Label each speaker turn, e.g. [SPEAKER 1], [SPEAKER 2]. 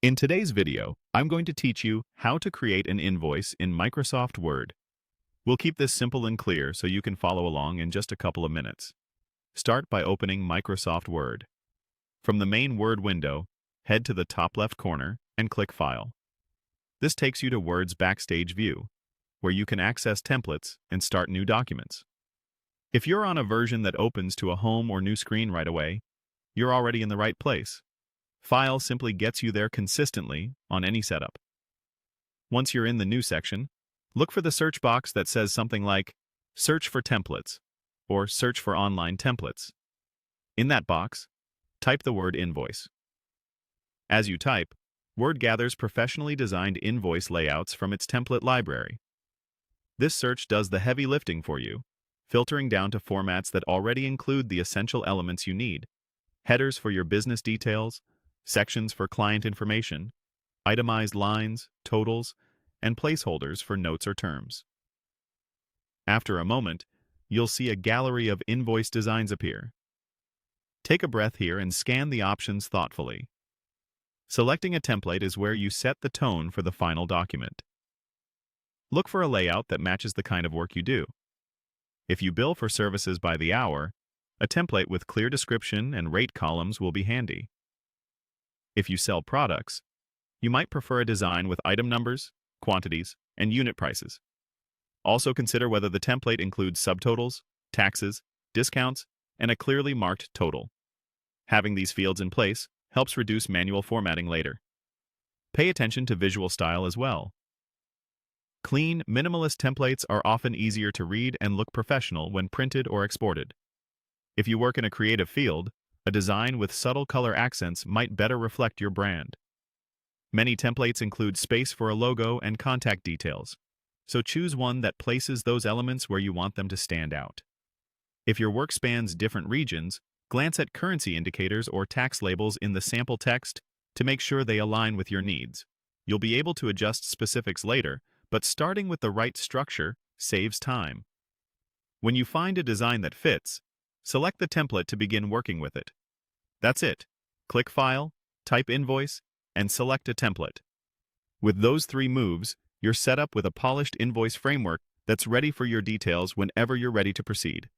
[SPEAKER 1] In today's video, I'm going to teach you how to create an invoice in Microsoft Word. We'll keep this simple and clear so you can follow along in just a couple of minutes. Start by opening Microsoft Word. From the main Word window, head to the top left corner and click File. This takes you to Word's Backstage view, where you can access templates and start new documents. If you're on a version that opens to a home or new screen right away, you're already in the right place. File simply gets you there consistently on any setup. Once you're in the New section, look for the search box that says something like Search for Templates or Search for Online Templates. In that box, type the word Invoice. As you type, Word gathers professionally designed invoice layouts from its template library. This search does the heavy lifting for you, filtering down to formats that already include the essential elements you need: headers for your business details, sections for client information, itemized lines, totals, and placeholders for notes or terms. After a moment, you'll see a gallery of invoice designs appear. Take a breath here and scan the options thoughtfully. Selecting a template is where you set the tone for the final document. Look for a layout that matches the kind of work you do. If you bill for services by the hour, a template with clear description and rate columns will be handy. If you sell products, you might prefer a design with item numbers, quantities, and unit prices. Also consider whether the template includes subtotals, taxes, discounts, and a clearly marked total. Having these fields in place helps reduce manual formatting later. Pay attention to visual style as well. Clean, minimalist templates are often easier to read and look professional when printed or exported. If you work in a creative field, a design with subtle color accents might better reflect your brand. Many templates include space for a logo and contact details, so choose one that places those elements where you want them to stand out. If your work spans different regions, glance at currency indicators or tax labels in the sample text to make sure they align with your needs. You'll be able to adjust specifics later, but starting with the right structure saves time. When you find a design that fits, select the template to begin working with it. That's it. Click File, type Invoice, and select a template. With those three moves, you're set up with a polished invoice framework that's ready for your details whenever you're ready to proceed.